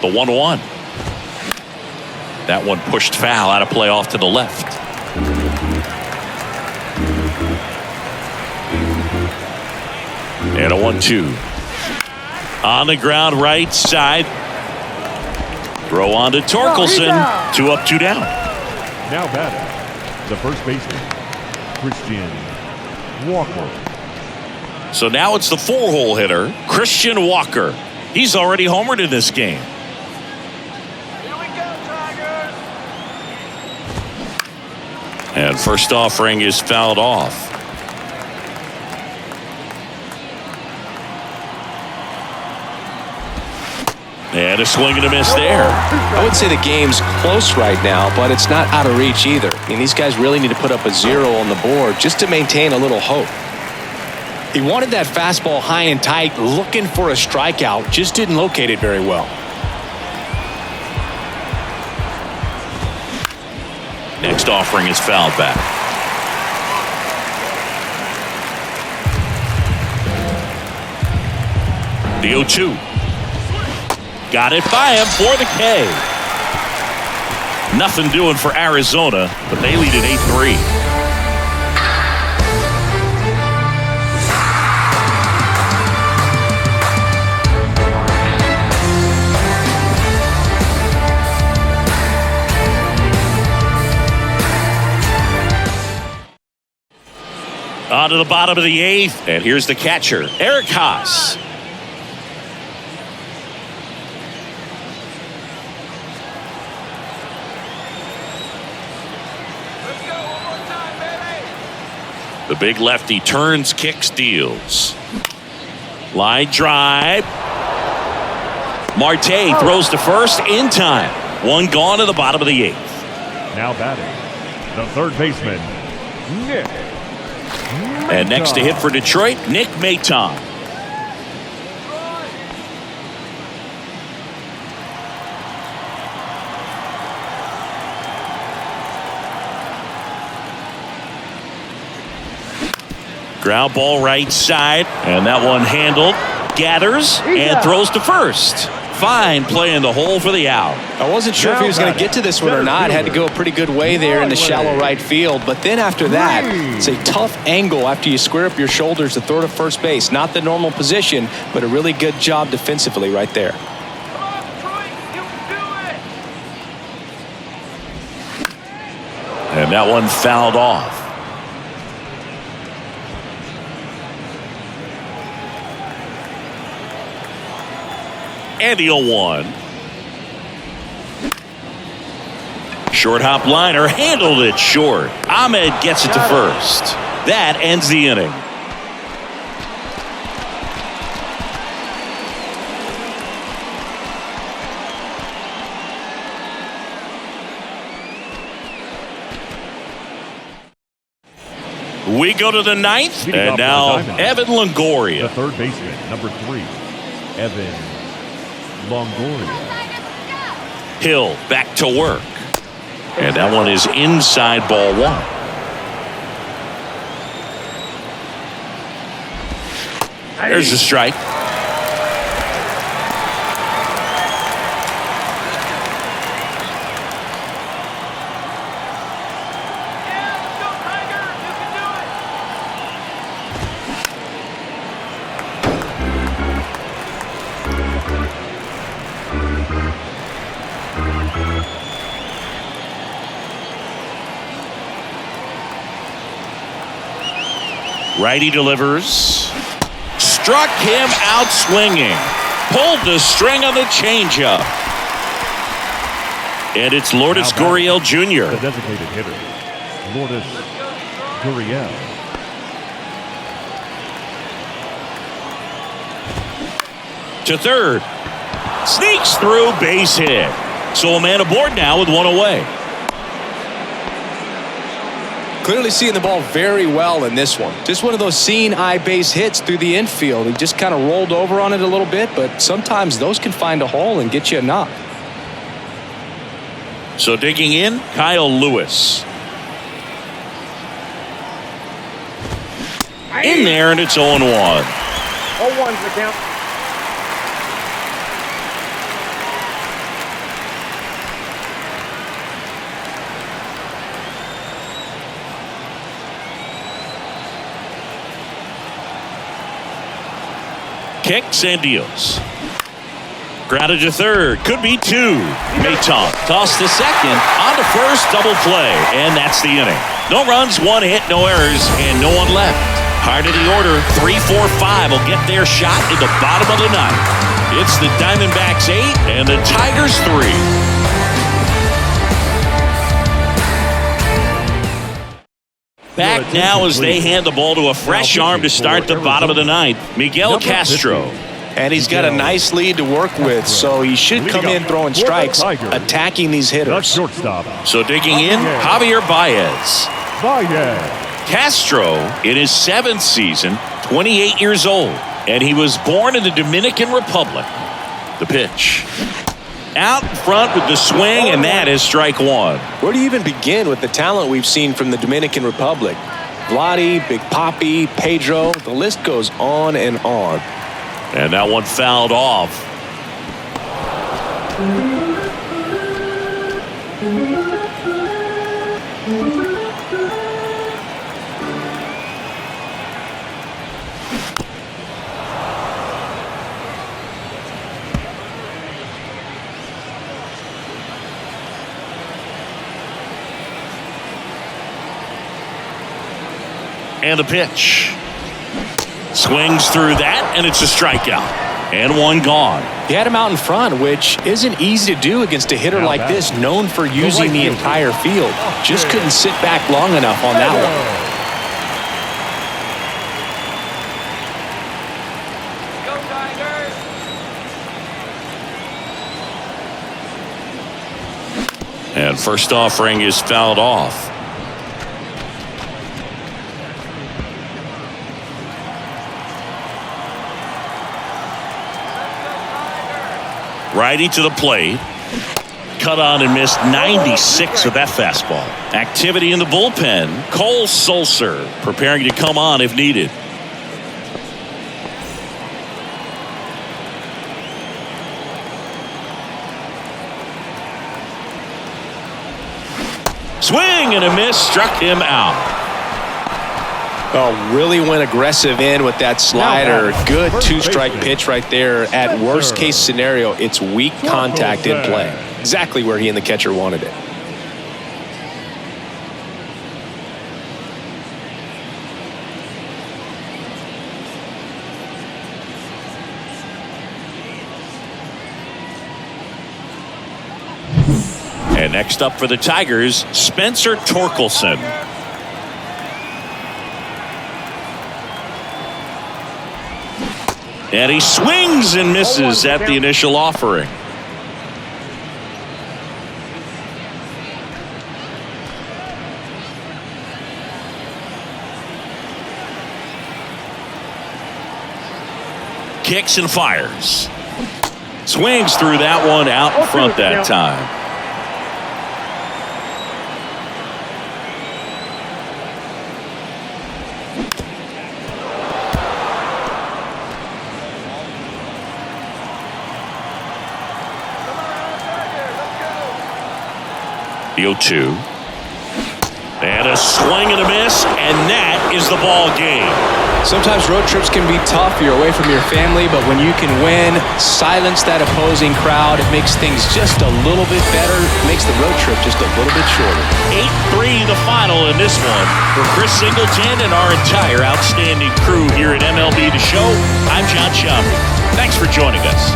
The 1-1. That one pushed foul out of play off to the left. And a 1-2. On the ground right side. Throw on to Torkelson. 2 up, 2 down. Now batting, the first baseman, Christian Walker. So now it's the 4-hole hitter, Christian Walker. He's already homered in this game. And first offering is fouled off. And a swing and a miss there. I would say the game's close right now, but it's not out of reach either. I mean, these guys really need to put up a 0 on the board just to maintain a little hope. He wanted that fastball high and tight, looking for a strikeout, just didn't locate it very well. Next offering is fouled back. The 0-2. Got it by him for the K. Nothing doing for Arizona, but they lead at 8-3. On to the bottom of the 8th, and here's the catcher, Eric Haas. Let's go one more time, baby. The big lefty turns, kicks, deals. Line drive. Marte throws to first in time. One gone to the bottom of the 8th. Now batting, the third baseman, Nick. And next to hit for Detroit, Nick Maton. Ground ball right side, and that one handled. Gathers and throws to first. Fine play in the hole for the out. I wasn't sure if he was going to get to this one or not. Had to go a pretty good way there in the shallow right field. But then after that, it's a tough angle after you square up your shoulders to throw to first base. Not the normal position, but a really good job defensively right there. Come on, Detroit. You can do it. And that one fouled off. And the 0-1. Short hop liner, handled it short. Ahmed gets it to first. That ends the inning. We go to the 9th, and now Evan Longoria. The third baseman, number 3, Evan Longoria. Hill back to work. And that one is inside ball 1. There's the strike. Righty delivers. Struck him out swinging. Pulled the string on the changeup. And it's Lourdes Gurriel Jr. The designated hitter, Lourdes Gurriel. To third. Sneaks through, base hit. So a man aboard now with one away. Clearly seeing the ball very well in this one. Just one of those seeing eye base hits through the infield. He just kind of rolled over on it a little bit, but sometimes those can find a hole and get you a knock. So digging in, Kyle Lewis. In there, and it's 0-1. 0-1's the count. Kicks and deals. Grounded to third. Could be 2. Maton tossed to second. On to first. Double play. And that's the inning. No runs, 1 hit, no errors, and no one left. Hard of the order. 3, 4, 5 will get their shot in the bottom of the 9th. It's the Diamondbacks 8 and the Tigers 3. Back now as they hand the ball to a fresh arm to start the bottom of the 9th, Miguel Castro. And he's got a nice lead to work with, so he should come in throwing strikes, attacking these hitters. Shortstop. So digging in, Javier Baez. Castro, in his 7th season, 28 years old, and he was born in the Dominican Republic. The pitch. Out in front with the swing, and that is strike 1. Where do you even begin with the talent we've seen from the Dominican Republic? Vladdy, Big Papi, Pedro, the list goes on and on. And that one fouled off. And a pitch. Swings through that, and it's a strikeout. And one gone. He had him out in front, which isn't easy to do against a hitter like this, known for using the entire field. Just couldn't sit back long enough on that Go, Tigers! And first offering is fouled off. Righty to the plate. Cut on and missed 96 with that fastball. Activity in the bullpen. Cole Sulser preparing to come on if needed. Swing and a miss, struck him out. Oh, really went aggressive in with that slider. Good two-strike pitch right there. At worst case scenario, it's weak contact in play. Exactly where he and the catcher wanted it. And next up for the Tigers, Spencer Torkelson. And he swings and misses at the initial offering. Kicks and fires. Swings through that one out in front that time. The 0-2. And a swing and a miss, and that is the ball game. Sometimes road trips can be tough. You're away from your family, but when you can win, silence that opposing crowd, it makes things just a little bit better. It makes the road trip just a little bit shorter. 8-3 the final in this one. For Chris Singleton and our entire outstanding crew here at MLB The Show, I'm John Schaumburg. Thanks for joining us.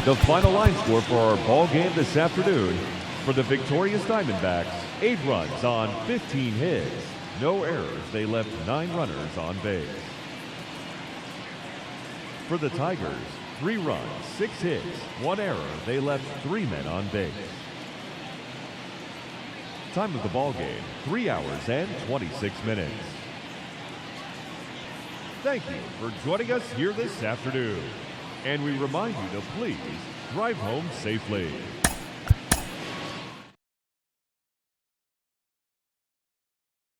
The final line score for our ball game this afternoon: for the victorious Diamondbacks, 8 runs on 15 hits, no errors. They left 9 runners on base. For the Tigers, 3 runs, 6 hits, 1 error. They left 3 men on base. Time of the ball game: 3 hours and 26 minutes. Thank you for joining us here this afternoon. And we remind you to please drive home safely.